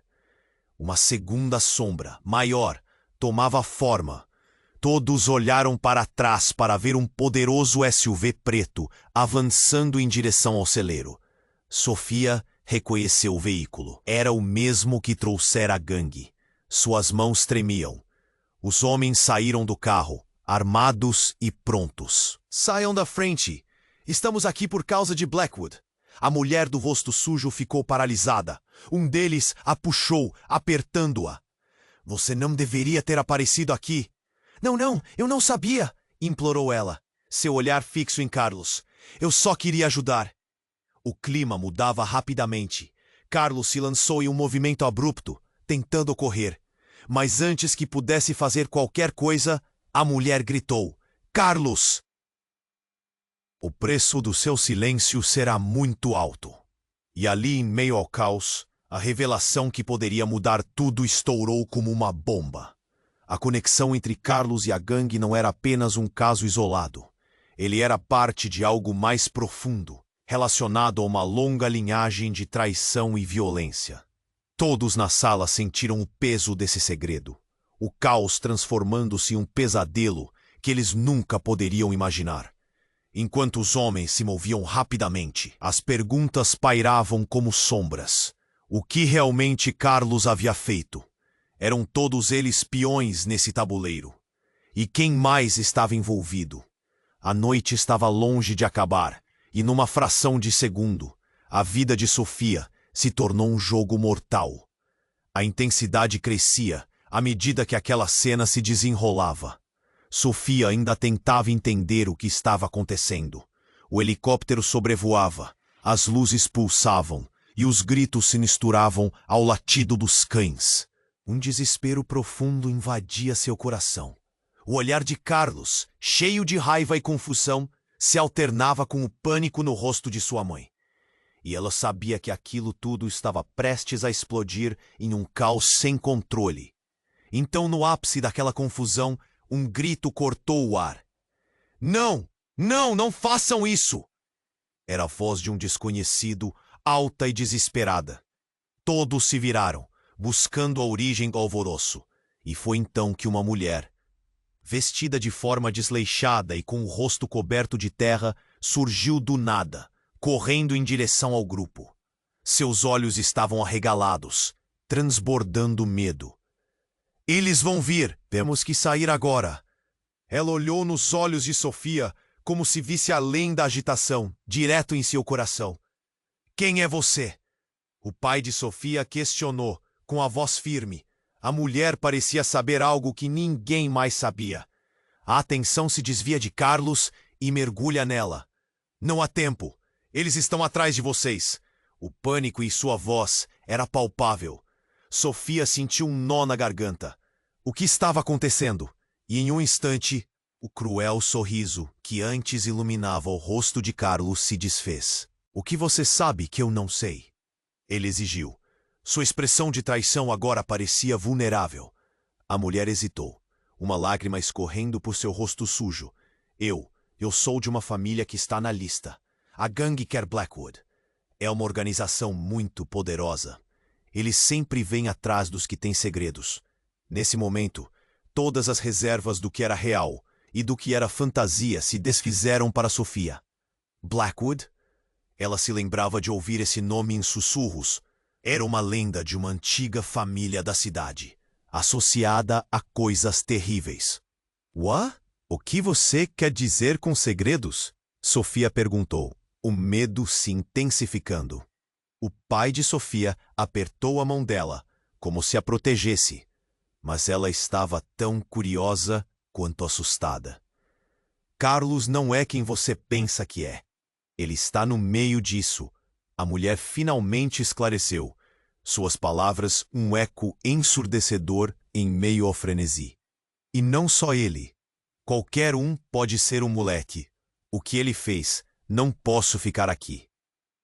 A: Uma segunda sombra, maior, tomava forma. Todos olharam para trás para ver um poderoso SUV preto avançando em direção ao celeiro. Sofia reconheceu o veículo. Era o mesmo que trouxera a gangue. Suas mãos tremiam. Os homens saíram do carro, armados e prontos. Saiam da frente! Estamos aqui por causa de Blackwood. A mulher do rosto sujo ficou paralisada. Um deles a puxou, apertando-a. Você não deveria ter aparecido aqui. Não, eu não sabia, implorou ela, seu olhar fixo em Carlos. Eu só queria ajudar. O clima mudava rapidamente. Carlos se lançou em um movimento abrupto, tentando correr. Mas antes que pudesse fazer qualquer coisa, a mulher gritou: Carlos! O preço do seu silêncio será muito alto. E ali, em meio ao caos, a revelação que poderia mudar tudo estourou como uma bomba. A conexão entre Carlos e a gangue não era apenas um caso isolado. Ele era parte de algo mais profundo, relacionado a uma longa linhagem de traição e violência. Todos na sala sentiram o peso desse segredo, o caos transformando-se em um pesadelo que eles nunca poderiam imaginar. Enquanto os homens se moviam rapidamente, as perguntas pairavam como sombras. O que realmente Carlos havia feito? Eram todos eles peões nesse tabuleiro. E quem mais estava envolvido? A noite estava longe de acabar, e numa fração de segundo, a vida de Sofia se tornou um jogo mortal. A intensidade crescia à medida que aquela cena se desenrolava. Sofia ainda tentava entender o que estava acontecendo. O helicóptero sobrevoava, as luzes pulsavam e os gritos se misturavam ao latido dos cães. Um desespero profundo invadia seu coração. O olhar de Carlos, cheio de raiva e confusão, se alternava com o pânico no rosto de sua mãe. E ela sabia que aquilo tudo estava prestes a explodir em um caos sem controle. Então, no ápice daquela confusão, um grito cortou o ar. Não! Não, não façam isso! Era a voz de um desconhecido, alta e desesperada. Todos se viraram, buscando a origem do alvoroço. E foi então que uma mulher, vestida de forma desleixada e com o rosto coberto de terra, surgiu do nada, correndo em direção ao grupo. Seus olhos estavam arregalados, transbordando medo. Eles vão vir! Temos que sair agora! Ela olhou nos olhos de Sofia, como se visse além da agitação, direto em seu coração. Quem é você? O pai de Sofia questionou, com a voz firme. A mulher parecia saber algo que ninguém mais sabia. A atenção se desvia de Carlos e mergulha nela. Não há tempo. Eles estão atrás de vocês. O pânico em sua voz era palpável. Sofia sentiu um nó na garganta. O que estava acontecendo? E em um instante, o cruel sorriso que antes iluminava o rosto de Carlos se desfez. O que você sabe que eu não sei? Ele exigiu. Sua expressão de traição agora parecia vulnerável. A mulher hesitou, uma lágrima escorrendo por seu rosto sujo. Eu sou de uma família que está na lista. A gangue quer Blackwood. É uma organização muito poderosa. Eles sempre vêm atrás dos que têm segredos. Nesse momento, todas as reservas do que era real e do que era fantasia se desfizeram para Sofia. Blackwood? Ela se lembrava de ouvir esse nome em sussurros. Era uma lenda de uma antiga família da cidade, associada a coisas terríveis. What? O que você quer dizer com segredos? Sofia perguntou, o medo se intensificando. O pai de Sofia apertou a mão dela, como se a protegesse, mas ela estava tão curiosa quanto assustada. Carlos não é quem você pensa que é. Ele está no meio disso. A mulher finalmente esclareceu. Suas palavras um eco ensurdecedor em meio ao frenesi. E não só ele. Qualquer um pode ser um moleque. O que ele fez, não posso ficar aqui.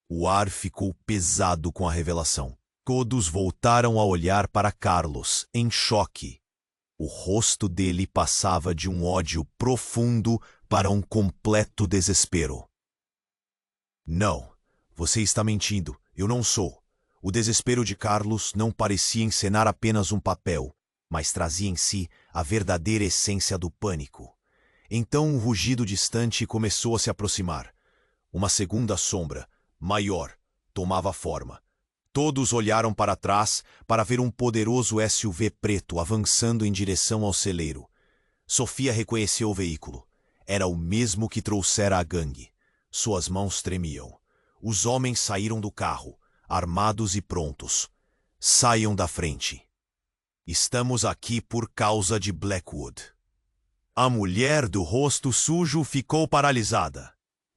A: O ar ficou pesado com a revelação. Todos voltaram a olhar para Carlos, em choque. O rosto dele passava de um ódio profundo para um completo desespero. Não, você está mentindo. Eu não sou. O desespero de Carlos não parecia encenar apenas um papel, mas trazia em si a verdadeira essência do pânico. Então um rugido distante começou a se aproximar. Uma segunda sombra, maior, tomava forma. Todos olharam para trás para ver um poderoso SUV preto avançando em direção ao celeiro. Sofia reconheceu o veículo. Era o mesmo que trouxera a gangue. Suas mãos tremiam. Os homens saíram do carro, armados e prontos. Saiam da frente. Estamos aqui por causa de Blackwood. A mulher do rosto sujo ficou paralisada.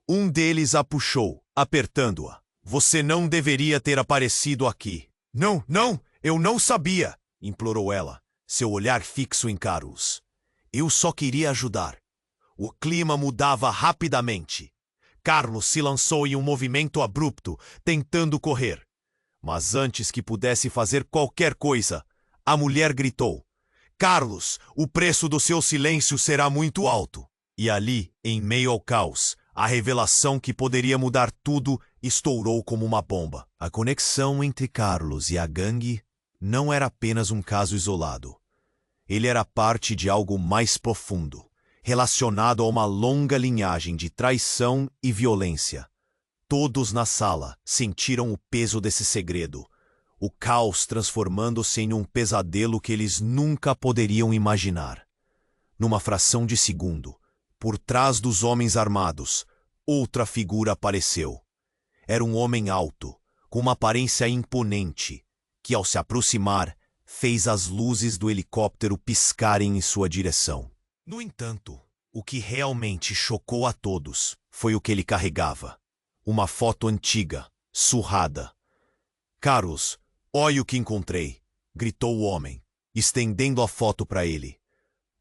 A: Um deles a puxou, apertando-a. Você não deveria ter aparecido aqui. Não, não, eu não sabia, implorou ela, seu olhar fixo em Carlos. Eu só queria ajudar. O clima mudava rapidamente. Carlos se lançou em um movimento abrupto, tentando correr. Mas antes que pudesse fazer qualquer coisa, a mulher gritou. Carlos, o preço do seu silêncio será muito alto. E ali, em meio ao caos, a revelação que poderia mudar tudo estourou como uma bomba. A conexão entre Carlos e a gangue não era apenas um caso isolado. Ele era parte de algo mais profundo. relacionado a uma longa linhagem de traição e violência. Todos na sala sentiram o peso desse segredo, o caos transformando-se em um pesadelo que eles nunca poderiam imaginar. Numa fração de segundo, por trás dos homens armados, outra figura apareceu. Era um homem alto, com uma aparência imponente, que ao se aproximar, fez as luzes do helicóptero piscarem em sua direção. No entanto, o que realmente chocou a todos foi o que ele carregava. Uma foto antiga, surrada. "Carlos, olha o que encontrei", gritou o homem, estendendo a foto para ele.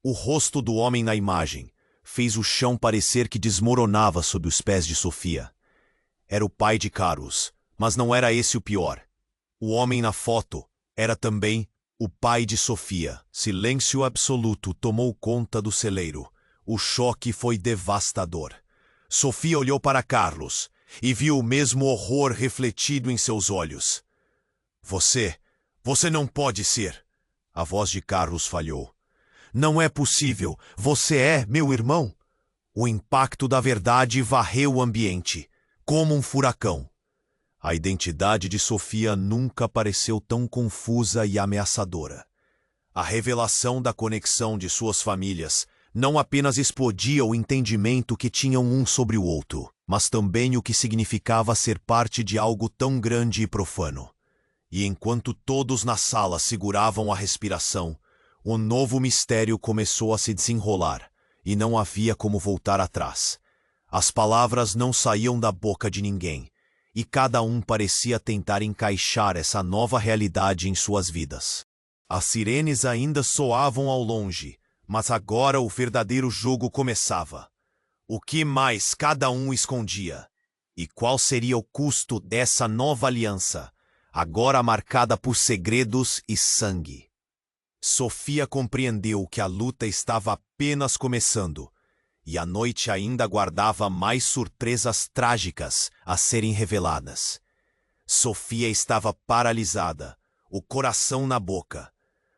A: O rosto do homem na imagem fez o chão parecer que desmoronava sob os pés de Sofia. Era o pai de Carlos, mas não era esse o pior. O homem na foto era também o pai de Sofia. Silêncio absoluto tomou conta do celeiro. O choque foi devastador. Sofia olhou para Carlos e viu o mesmo horror refletido em seus olhos. Você não pode ser." A voz de Carlos falhou. "Não é possível. Você é meu irmão?" O impacto da verdade varreu o ambiente, como um furacão. A identidade de Sofia nunca pareceu tão confusa e ameaçadora. A revelação da conexão de suas famílias não apenas explodia o entendimento que tinham um sobre o outro, mas também o que significava ser parte de algo tão grande e profano. E enquanto todos na sala seguravam a respiração, o novo mistério começou a se desenrolar, e não havia como voltar atrás. As palavras não saíam da boca de ninguém, e cada um parecia tentar encaixar essa nova realidade em suas vidas. As sirenes ainda soavam ao longe, mas agora o verdadeiro jogo começava. O que mais cada um escondia? E qual seria o custo dessa nova aliança, agora marcada por segredos e sangue? Sofia compreendeu que a luta estava apenas começando, e a noite ainda guardava mais surpresas trágicas a serem reveladas. Sofia estava paralisada, o coração na boca.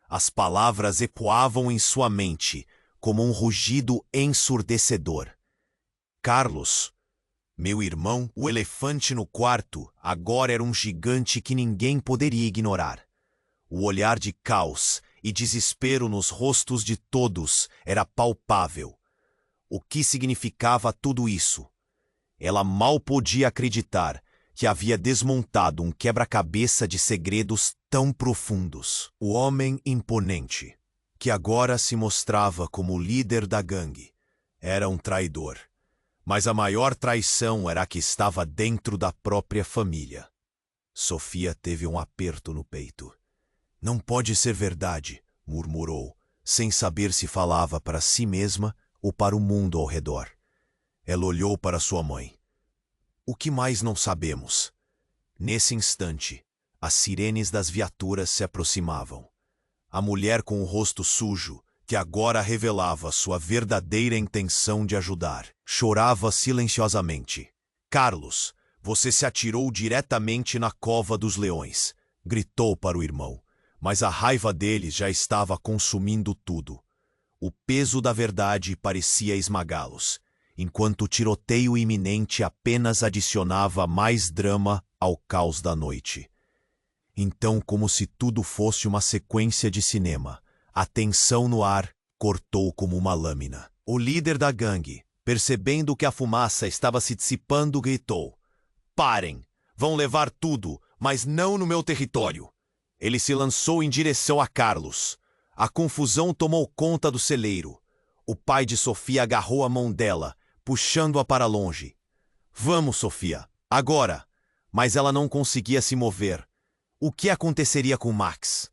A: As palavras ecoavam em sua mente, como um rugido ensurdecedor. Carlos, meu irmão, o elefante no quarto, agora era um gigante que ninguém poderia ignorar. O olhar de caos e desespero nos rostos de todos era palpável. O que significava tudo isso? Ela mal podia acreditar que havia desmontado um quebra-cabeça de segredos tão profundos. O homem imponente, que agora se mostrava como o líder da gangue, era um traidor. Mas a maior traição era a que estava dentro da própria família. Sofia teve um aperto no peito. "Não pode ser verdade", murmurou, sem saber se falava para si mesma ou para o mundo ao redor. Ela olhou para sua mãe. "O que mais não sabemos?" Nesse instante, as sirenes das viaturas se aproximavam. A mulher com o rosto sujo, que agora revelava sua verdadeira intenção de ajudar, chorava silenciosamente. "Carlos, você se atirou diretamente na cova dos leões", gritou para o irmão, mas a raiva deles já estava consumindo tudo. O peso da verdade parecia esmagá-los, enquanto o tiroteio iminente apenas adicionava mais drama ao caos da noite. Então, como se tudo fosse uma sequência de cinema, a tensão no ar cortou como uma lâmina. O líder da gangue, percebendo que a fumaça estava se dissipando, gritou: "Parem! Vão levar tudo, mas não no meu território!" Ele se lançou em direção a Carlos. A confusão tomou conta do celeiro. O pai de Sofia agarrou a mão dela, puxando-a para longe. "Vamos, Sofia, agora!" Mas ela não conseguia se mover. O que aconteceria com Max?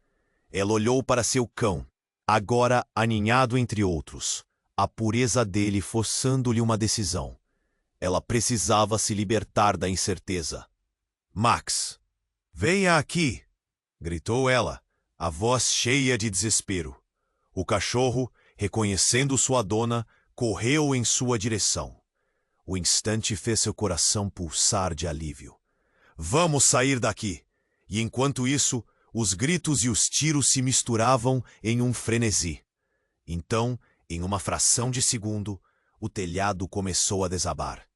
A: Ela olhou para seu cão, agora aninhado entre outros, a pureza dele forçando-lhe uma decisão. Ela precisava se libertar da incerteza. "Max, venha aqui!" gritou ela, a voz cheia de desespero. O cachorro, reconhecendo sua dona, correu em sua direção. O instante fez seu coração pulsar de alívio. "Vamos sair daqui!" E enquanto isso, os gritos e os tiros se misturavam em um frenesi. Então, Em uma fração de segundo, o telhado começou a desabar.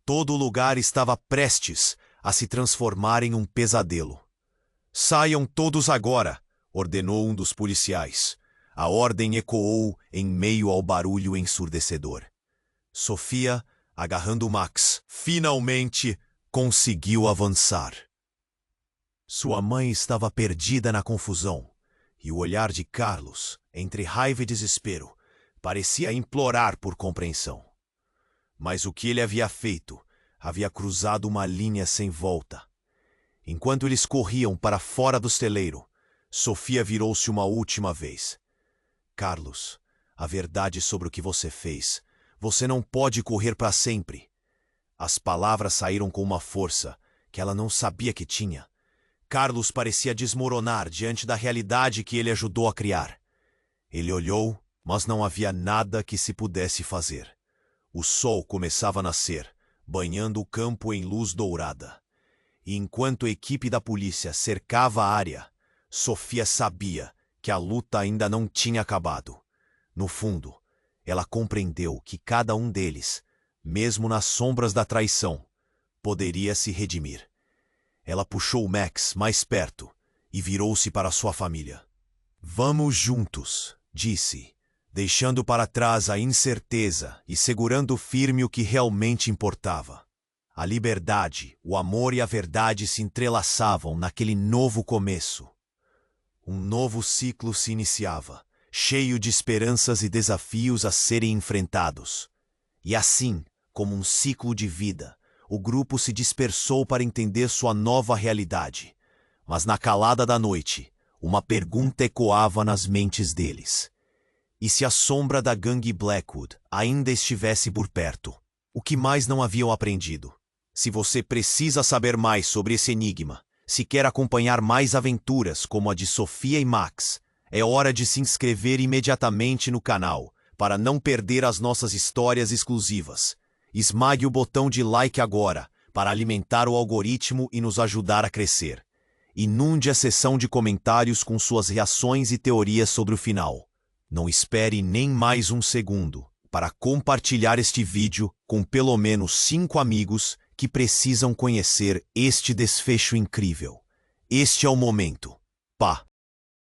A: Todo o lugar estava prestes a se transformar em um pesadelo. "Saiam todos agora", ordenou um dos policiais. A ordem ecoou em meio ao barulho ensurdecedor. Sofia, agarrando Max, finalmente conseguiu avançar. Sua mãe estava perdida na confusão, e o olhar de Carlos, entre raiva e desespero, parecia implorar por compreensão. Mas o que ele havia feito havia cruzado uma linha sem volta. Enquanto eles corriam para fora do celeiro, Sofia virou-se uma última vez. "Carlos, a verdade sobre o que você fez. Você não pode correr para sempre." As palavras saíram com uma força que ela não sabia que tinha. Carlos parecia desmoronar diante da realidade que ele ajudou a criar. Ele olhou, mas não havia nada que se pudesse fazer. O sol começava a nascer, banhando o campo em luz dourada. E enquanto a equipe da polícia cercava a área, Sofia sabia que a luta ainda não tinha acabado. No fundo, ela compreendeu que cada um deles, mesmo nas sombras da traição, poderia se redimir. Ela puxou Max mais perto e virou-se para sua família. "Vamos juntos", disse, deixando para trás a incerteza e segurando firme o que realmente importava. A liberdade, o amor e a verdade se entrelaçavam naquele novo começo. Um novo ciclo se iniciava, cheio de esperanças e desafios a serem enfrentados. E assim, como um ciclo de vida, o grupo se dispersou para entender sua nova realidade. Mas na calada da noite, uma pergunta ecoava nas mentes deles. E se a sombra da gangue Blackwood ainda estivesse por perto? O que mais não haviam aprendido? Se você precisa saber mais sobre esse enigma, se quer acompanhar mais aventuras como a de Sofia e Max, é hora de se inscrever imediatamente no canal para não perder as nossas histórias exclusivas. Esmague o botão de like agora para alimentar o algoritmo e nos ajudar a crescer. Inunde a seção de comentários com suas reações e teorias sobre o final. Não espere nem mais um segundo para compartilhar este vídeo com pelo menos 5 amigos que precisam conhecer este desfecho incrível. Este é o momento. Pá!